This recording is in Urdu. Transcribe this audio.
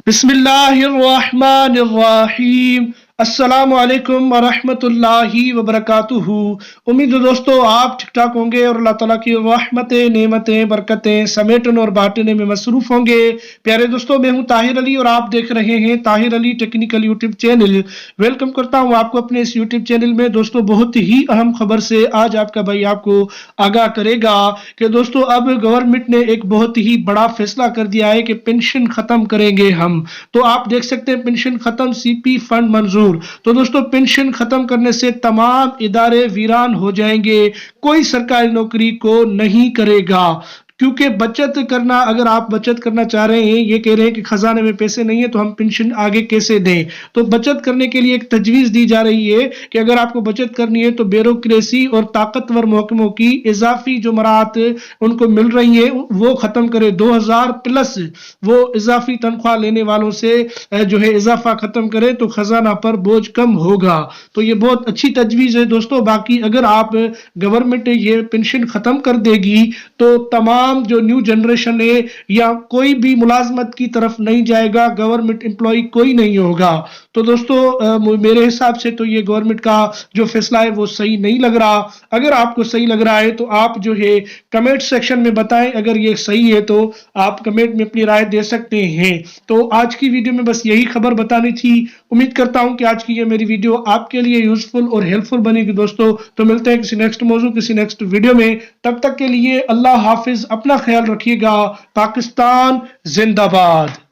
بسم اللہ الرحمن الرحیم۔ السلام علیکم ورحمۃ اللہ وبرکاتہ۔ امید ہے دوستو آپ ٹھیک ٹھاک ہوں گے اور اللہ تعالیٰ کی رحمتیں، نعمتیں، برکتیں سمیٹنے اور بانٹنے میں مصروف ہوں گے۔ پیارے دوستو، میں ہوں طاہر علی اور آپ دیکھ رہے ہیں طاہر علی ٹیکنیکل یوٹیوب چینل۔ ویلکم کرتا ہوں آپ کو اپنے اس یوٹیوب چینل میں۔ دوستو، بہت ہی اہم خبر سے آج آپ کا بھائی آپ کو آگاہ کرے گا کہ دوستو اب گورنمنٹ نے ایک بہت ہی بڑا فیصلہ کر دیا ہے کہ پینشن ختم کریں گے ہم۔ تو آپ دیکھ سکتے ہیں پینشن ختم، سی پی فنڈ منظور۔ تو دوستو، پینشن ختم کرنے سے تمام ادارے ویران ہو جائیں گے، کوئی سرکاری نوکری کو نہیں کرے گا، کیونکہ بچت کرنا، اگر آپ بچت کرنا چاہ رہے ہیں، یہ کہہ رہے ہیں کہ خزانے میں پیسے نہیں ہیں تو ہم پینشن آگے کیسے دیں، تو بچت کرنے کے لیے ایک تجویز دی جا رہی ہے کہ اگر آپ کو بچت کرنی ہے تو بیوروکریسی اور طاقتور محکموں کی اضافی جو مراعات ان کو مل رہی ہیں وہ ختم کرے۔ 2000 پلس وہ اضافی تنخواہ لینے والوں سے جو ہے اضافہ ختم کرے تو خزانہ پر بوجھ کم ہوگا۔ تو یہ بہت اچھی تجویز ہے دوستو۔ باقی اگر آپ گورنمنٹ یہ پینشن ختم کر دے گی تو تمام جو نیو جنریشن ہے یا کوئی بھی ملازمت کی طرف نہیں جائے گا، گورنمنٹ امپلائی کوئی نہیں ہوگا۔ تو دوستو میرے حساب سے تو یہ گورنمنٹ کا جو فیصلہ ہے وہ صحیح نہیں لگ رہا۔ اگر آپ کو صحیح لگ رہا ہے تو آپ جو ہے کمنٹ سیکشن میں بتائیں، اگر یہ صحیح ہے تو آپ کمنٹ میں اپنی رائے دے سکتے ہیں۔ تو آج کی ویڈیو میں بس یہی خبر بتانی تھی۔ امید کرتا ہوں کہ آج کی یہ میری ویڈیو آپ کے لیے یوزفل اور ہیلپ فل بنے گی دوستو۔ تو ملتے ہیں کسی نیکسٹ موضوع، کسی نیکسٹ ویڈیو میں۔ تب تک کے لیے اللہ حافظ، اپنا خیال رکھیے گا۔ پاکستان زندہ باد۔